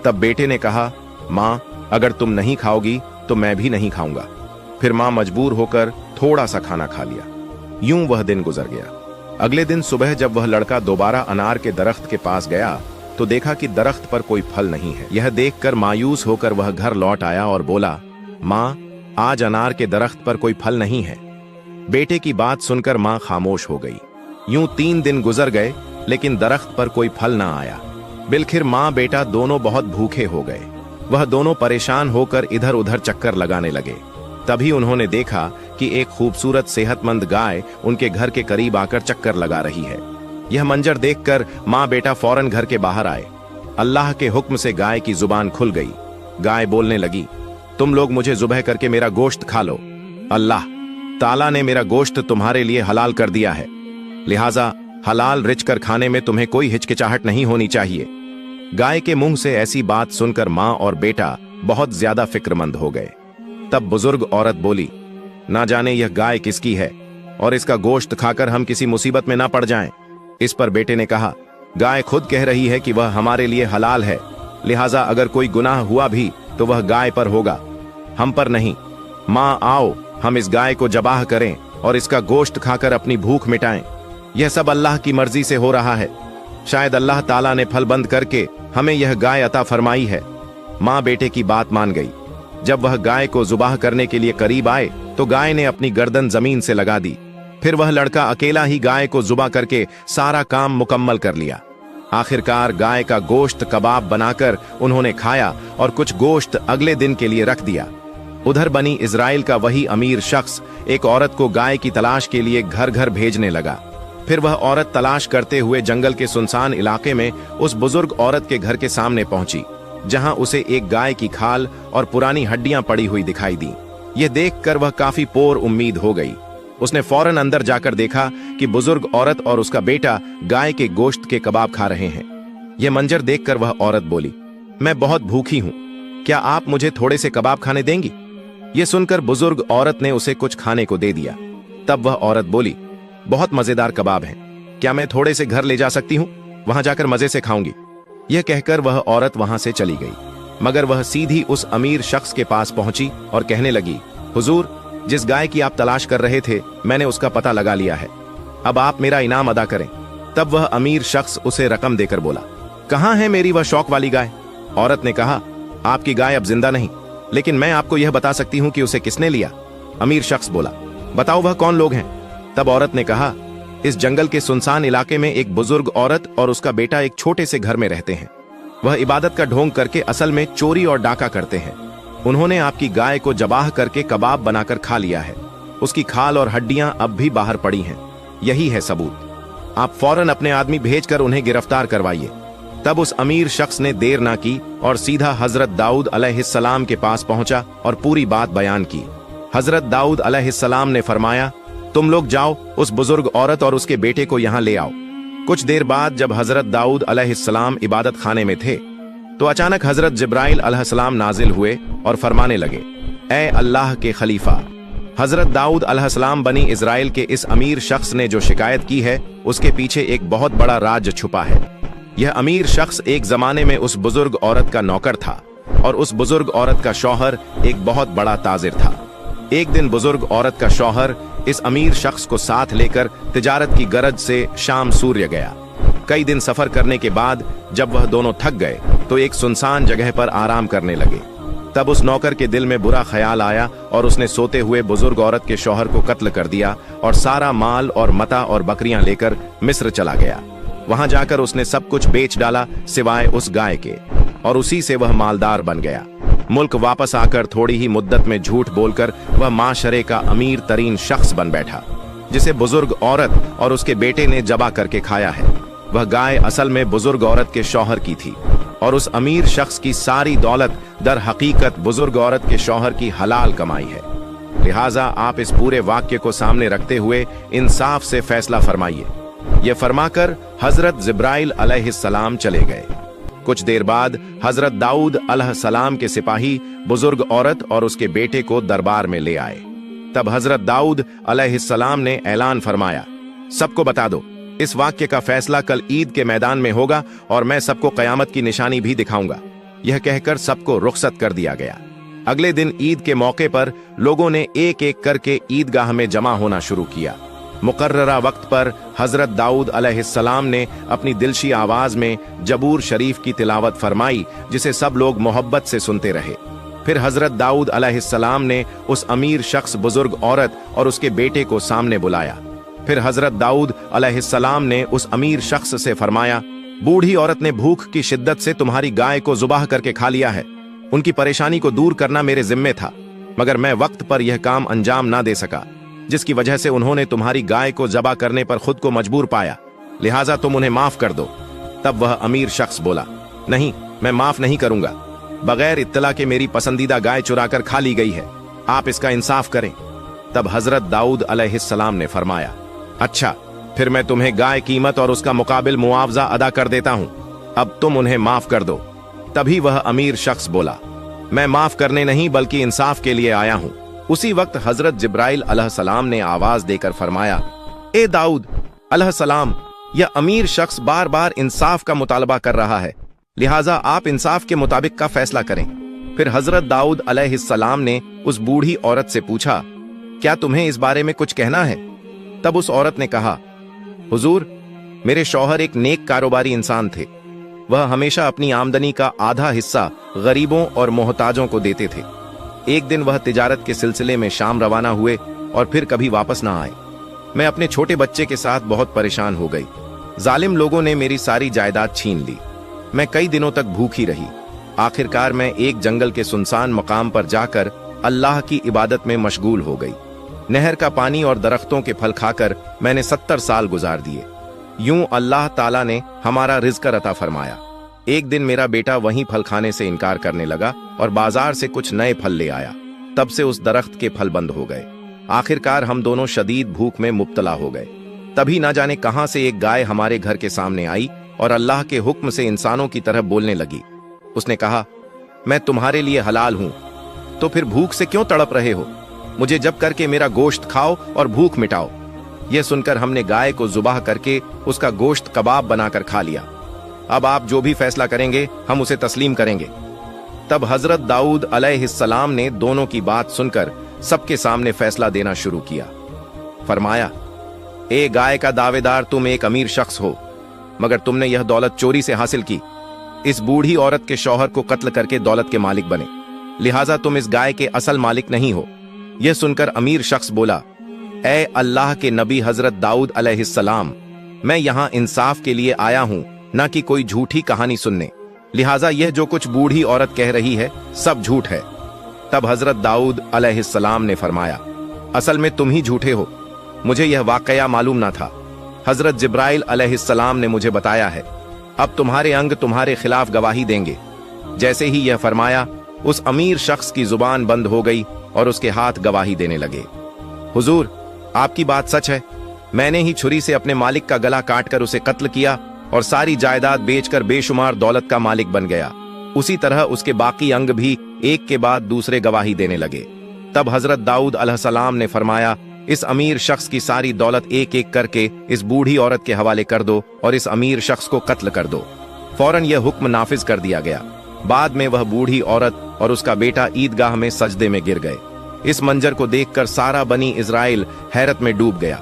तब बेटे ने कहा, मां, अगर तुम नहीं खाओगी तो मैं भी नहीं खाऊंगा। फिर मां मजबूर होकर थोड़ा सा खाना खा लिया। यूं वह दिन गुजर गया। अगले दिन सुबह जब वह लड़का दोबारा अनार के दरख्त के पास गया तो देखा कि दरख्त पर कोई फल नहीं है। यह देखकर मायूस होकर वह घर लौट आया और बोला, मां, आज अनार के दरख्त पर कोई फल नहीं है। बेटे की बात सुनकर मां खामोश हो गई। यूं 3 दिन गुजर गए लेकिन दरख्त पर कोई फल ना आया। बिलखिर मां बेटा दोनों बहुत भूखे हो गए। वह दोनों परेशान होकर इधर उधर चक्कर लगाने लगे। तभी उन्होंने देखा कि एक खूबसूरत सेहतमंद गाय उनके घर के करीब आकर चक्कर लगा रही है। यह मंजर देखकर मां बेटा फौरन घर के बाहर आए। अल्लाह के हुक्म से गाय की जुबान खुल गई। गाय बोलने लगी, तुम लोग मुझे जुबह करके मेरा गोश्त खा लो। अल्लाह ताला ने मेरा गोश्त तुम्हारे लिए हलाल कर दिया है, लिहाजा हलाल रिच कर खाने में तुम्हें कोई हिचकिचाहट नहीं होनी चाहिए। गाय के मुंह से ऐसी बात सुनकर मां और बेटा बहुत ज्यादा फिक्रमंद हो गए। तब बुजुर्ग औरत बोली, ना जाने यह गाय किसकी है और इसका गोश्त खाकर हम किसी मुसीबत में ना पड़ जाएं। इस पर बेटे ने कहा, गाय खुद कह रही है कि वह हमारे लिए हलाल है, लिहाजा अगर कोई गुनाह हुआ भी तो वह गाय पर होगा, हम पर नहीं। मां आओ हम इस गाय को जबाह करें और इसका गोश्त खाकर अपनी भूख मिटाएं। यह सब अल्लाह की मर्जी से हो रहा है। शायद अल्लाह ताला ने फल बंद करके हमें यह गाय अता फरमाई है। मां बेटे की बात मान गई। जब वह गाय को जुबाह करने के लिए करीब आए तो गाय ने अपनी गर्दन जमीन से लगा दी। फिर वह लड़का अकेला ही गाय को जुबाह करके सारा काम मुकम्मल कर लिया। आखिरकार गाय का गोश्त कबाब बनाकर उन्होंने खाया और कुछ गोश्त अगले दिन के लिए रख दिया। उधर बनी इजराइल का वही अमीर शख्स एक औरत को गाय की तलाश के लिए घर घर भेजने लगा। फिर वह औरत तलाश करते हुए जंगल के सुनसान इलाके में उस बुजुर्ग औरत के घर के सामने पहुंची, जहां उसे एक गाय की खाल और पुरानी हड्डियां पड़ी हुई दिखाई दी। यह देखकर वह काफी पोर उम्मीद हो गई। उसने फौरन अंदर जाकर देखा कि बुजुर्ग औरत और उसका बेटा गाय के गोश्त के कबाब खा रहे हैं। यह मंजर देखकर वह औरत बोली, मैं बहुत भूखी हूं, क्या आप मुझे थोड़े से कबाब खाने देंगी? यह सुनकर बुजुर्ग औरत ने उसे कुछ खाने को दे दिया। तब वह औरत बोली, बहुत मजेदार कबाब हैं, क्या मैं थोड़े से घर ले जा सकती हूं? वहां जाकर मजे से खाऊंगी। यह कहकर वह औरत वहां से चली गई, मगर वह सीधी उस अमीर शख्स के पास पहुंची और कहने लगी, हुजूर, जिस गाय की आप तलाश कर रहे थे मैंने उसका पता लगा लिया है, अब आप मेरा इनाम अदा करें। तब वह अमीर शख्स उसे रकम देकर बोला, कहां है मेरी वह शौक वाली गाय? औरत ने कहा, आपकी गाय अब जिंदा नहीं, लेकिन मैं आपको यह बता सकती हूं कि उसे किसने लिया। अमीर शख्स बोला, बताओ वह कौन लोग हैं? तब औरत ने कहा, इस जंगल के सुनसान इलाके में एक बुजुर्ग औरत और उसका बेटा एक छोटे से घर में रहते हैं। वह इबादत का ढोंग करके असल में चोरी और डाका करते हैं। उन्होंने आपकी गाय को जबाह करके कबाब बनाकर खा लिया है। उसकी खाल और हड्डियां अब भी बाहर पड़ी हैं। यही है सबूत। आप फौरन अपने आदमी भेजकर उन्हें गिरफ्तार करवाइए। तब उस अमीर शख्स ने देर ना की और सीधा हजरत दाऊद अलैहिस्सलाम के पास पहुंचा और पूरी बात बयान की। हजरत दाऊद अलैहिस्सलाम ने फरमाया, तुम लोग जाओ, उस बुजुर्ग औरत और उसके बेटे को यहां ले आओ। कुछ देर बाद जब हजरत दाऊद अलैहिस्सलाम इबादत खाने में थे तो अचानक हजरत जिब्राइल अलैहिस्सलाम नाजिल हुए और फरमाने लगे, ए अल्लाह के खलीफा, हजरत दाऊद अलैहिस्सलाम बनी इजराइल के इस अमीर शख्स ने जो शिकायत की है उसके पीछे एक बहुत बड़ा राज छुपा है। यह अमीर शख्स एक जमाने में उस बुजुर्ग औरत का नौकर था और उस बुजुर्ग औरत का शौहर एक बहुत बड़ा ताजिर था। एक दिन बुजुर्ग औरत का शौहर इस अमीर शख्स को साथ लेकर तिजारत की गरज से शाम सूर्य गया। कई दिन सफर करने के बाद जब वह दोनों थक गए तो एक सुनसान जगह पर आराम करने लगे। तब उस नौकर के दिल में बुरा ख्याल आया और उसने सोते हुए बुजुर्ग औरत के शौहर को कत्ल कर दिया और सारा माल और मता और बकरियां लेकर मिस्र चला गया। वहां जाकर उसने सब कुछ बेच डाला सिवाय उस गाय के, और उसी से वह मालदार बन गया। मुल्क वापस आकर थोड़ी ही मुद्दत में झूठ बोलकर वह माशरे का अमीर तरीन शख्स बन बैठा, जिसे बुजुर्ग औरत और उसके बेटे ने जबा करके खाया है। वह गाय असल में बुजुर्ग औरत के शौहर की थी और उस अमीर शख्स की सारी दौलत दर हकीकत बुजुर्ग औरत के शौहर की हलाल कमाई है। लिहाजा आप इस पूरे वाक्य को सामने रखते हुए इंसाफ से फैसला फरमाइए। यह फरमाकर हजरत जिब्राइल अलैहिस्सलाम चले गए। कुछ देर बाद हजरत दाऊद अलैहिस्सलाम के सिपाही बुजुर्ग औरत और उसके बेटे को दरबार में ले आए। तब हजरत दाऊद अलैहिस्सलाम ने ऐलान फरमाया, सबको बता दो, इस वाक्य का फैसला कल ईद के मैदान में होगा और मैं सबको कयामत की निशानी भी दिखाऊंगा। यह कहकर सबको रुखसत कर दिया गया। अगले दिन ईद के मौके पर लोगों ने एक एक करके ईदगाह में जमा होना शुरू किया। मुकर्ररा वक्त पर हजरत दाऊद अलैहिस्सलाम ने अपनी दिलशी आवाज में जबूर शरीफ की तिलावत फरमाई, जिसे सब लोग मोहब्बत से सुनते रहे। फिर हजरत दाऊद अलैहिस्सलाम ने उस अमीर शख्स बुजुर्ग औरत और उसके बेटे को सामने बुलाया। फिर हजरत दाऊद अलैहिस्सलाम ने उस अमीर शख्स से फरमाया, बूढ़ी औरत ने भूख की शिद्दत से तुम्हारी गाय को जुबाह करके खा लिया है। उनकी परेशानी को दूर करना मेरे जिम्मे था, मगर मैं वक्त पर यह काम अंजाम ना दे सका, जिसकी वजह से उन्होंने तुम्हारी गाय को जबा करने पर खुद को मजबूर पाया। लिहाजा तुम उन्हें माफ कर दो। तब वह अमीर शख्स बोला, नहीं, मैं माफ नहीं करूंगा। बगैर इत्तला के मेरी पसंदीदा गाय चुराकर खा ली गई है, आप इसका इंसाफ करें। तब हजरत दाऊद अलैहिस्सलाम ने फरमाया, अच्छा, फिर मैं तुम्हें गाय कीमत और उसका मुकाबिल मुआवजा अदा कर देता हूं, अब तुम उन्हें माफ कर दो। तभी वह अमीर शख्स बोला, मैं माफ करने नहीं बल्कि इंसाफ के लिए आया हूं। उसी वक्त हजरत जिब्राइल अलैहिस्सलाम ने आवाज देकर फरमाया, ए दाऊद अलैहिस्सलाम, यह अमीर शख्स बार बार इंसाफ का मुतालबा कर रहा है, लिहाजा आप इंसाफ के मुताबिक का फैसला करें। फिर हजरत दाऊद अलैहिस्सलाम ने उस बूढ़ी औरत से पूछा, क्या तुम्हें इस बारे में कुछ कहना है? तब उस औरत ने कहा, हुजूर, मेरे शौहर एक नेक कारोबारी इंसान थे। वह हमेशा अपनी आमदनी का आधा हिस्सा गरीबों और मोहताजों को देते थे। एक दिन वह तिजारत के सिलसिले में शाम रवाना हुए और फिर कभी वापस ना आए। मैं अपने छोटे बच्चे के साथ बहुत परेशान हो गई। जालिम लोगों ने मेरी सारी जायदाद छीन ली। मैं कई दिनों तक भूखी रही। आखिरकार मैं एक जंगल के सुनसान मकाम पर जाकर अल्लाह की इबादत में मशगूल हो गई। नहर का पानी और दरख्तों के फल खाकर मैंने 70 साल गुजार दिए। यूं अल्लाह ताला ने हमारा रिज़्क अता फरमाया। एक दिन मेरा बेटा वहीं फल खाने से इनकार करने लगा और बाजार से कुछ नए फल ले आया। तब से उस दरख्त के फल बंद हो गए। आखिरकार हम दोनों शदीद भूख में मुब्तला हो गए। तभी ना जाने कहां से एक गाय हमारे घर के सामने आई और अल्लाह के हुक्म से इंसानों की तरह बोलने लगी। उसने कहा, मैं तुम्हारे लिए हलाल हूं, तो फिर भूख से क्यों तड़प रहे हो? मुझे जब करके मेरा गोश्त खाओ और भूख मिटाओ। यह सुनकर हमने गाय को जुबाह करके उसका गोश्त कबाब बनाकर खा लिया। अब आप जो भी फैसला करेंगे हम उसे तस्लीम करेंगे। तब हजरत दाऊद अलैहिस्सलाम ने दोनों की बात सुनकर सबके सामने फैसला देना शुरू किया। फरमाया, ए गाय का दावेदार, तुम एक अमीर शख्स हो, मगर तुमने यह दौलत चोरी से हासिल की। इस बूढ़ी औरत के शौहर को कत्ल करके दौलत के मालिक बने, लिहाजा तुम इस गाय के असल मालिक नहीं हो। यह सुनकर अमीर शख्स बोला, ए अल्लाह के नबी हजरत दाऊद अलैहिस्सलाम, मैं यहां इंसाफ के लिए आया हूं, ना कि कोई झूठी कहानी सुनने। लिहाजा यह जो कुछ बूढ़ी औरत कह रही है सब झूठ है। तब हजरत दाऊद अलैहिस्सलाम ने फरमाया, असल में तुम ही झूठे हो, मुझे यह वाकया मालूम ना था। हजरत जिब्राइल अलैहिस्सलाम ने मुझे बताया है। अब तुम्हारे अंग तुम्हारे खिलाफ गवाही देंगे। जैसे ही यह फरमाया, उस अमीर शख्स की जुबान बंद हो गई और उसके हाथ गवाही देने लगे। हुजूर, आपकी बात सच है। मैंने ही छुरी से अपने मालिक का गला काटकर उसे कत्ल किया और सारी जायदाद बेचकर बेशुमार दौलत का मालिक बन गया। उसी तरह उसके बाकी अंग भी एक के बाद दूसरे गवाही देने लगे। तब हजरत दाऊद अलैहिस्सलाम ने फरमाया, इस अमीर शख्स की सारी दौलत एक एक करके इस बूढ़ी औरत के हवाले कर दो और इस अमीर शख्स को कत्ल कर दो। फौरन यह हुक्म नाफिज कर दिया गया। बाद में वह बूढ़ी औरत और उसका बेटा ईदगाह में सजदे में गिर गए। इस मंजर को देखकर सारा बनी इजराइल हैरत में डूब गया।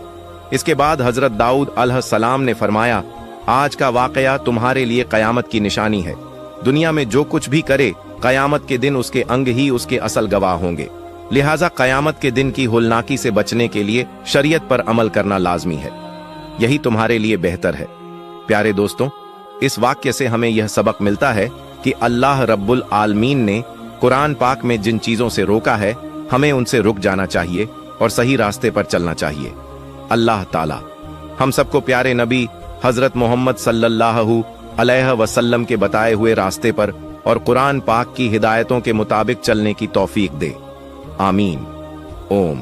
इसके बाद हजरत दाऊद अलैहिस्सलाम ने फरमाया, आज का वाकया तुम्हारे लिए कयामत की निशानी है। दुनिया में जो कुछ भी करे, कयामत के दिन उसके अंग ही उसके असल गवाह होंगे। लिहाजा कयामत के दिन की होलनाकी से बचने के लिए शरीयत पर अमल करना लाजमी है। यही तुम्हारे लिए बेहतर है। प्यारे दोस्तों, इस वाक्य से हमें यह सबक मिलता है कि अल्लाह रब्बुल आलमीन ने कुरान पाक में जिन चीजों से रोका है, हमें उनसे रुक जाना चाहिए और सही रास्ते पर चलना चाहिए। अल्लाह ताला हम सबको प्यारे नबी हजरत मोहम्मद सल्लल्लाहु अलैहि वसल्लम के बताए हुए रास्ते पर और कुरान पाक की हिदायतों के मुताबिक चलने की तौफीक दे। आमीन। ओम।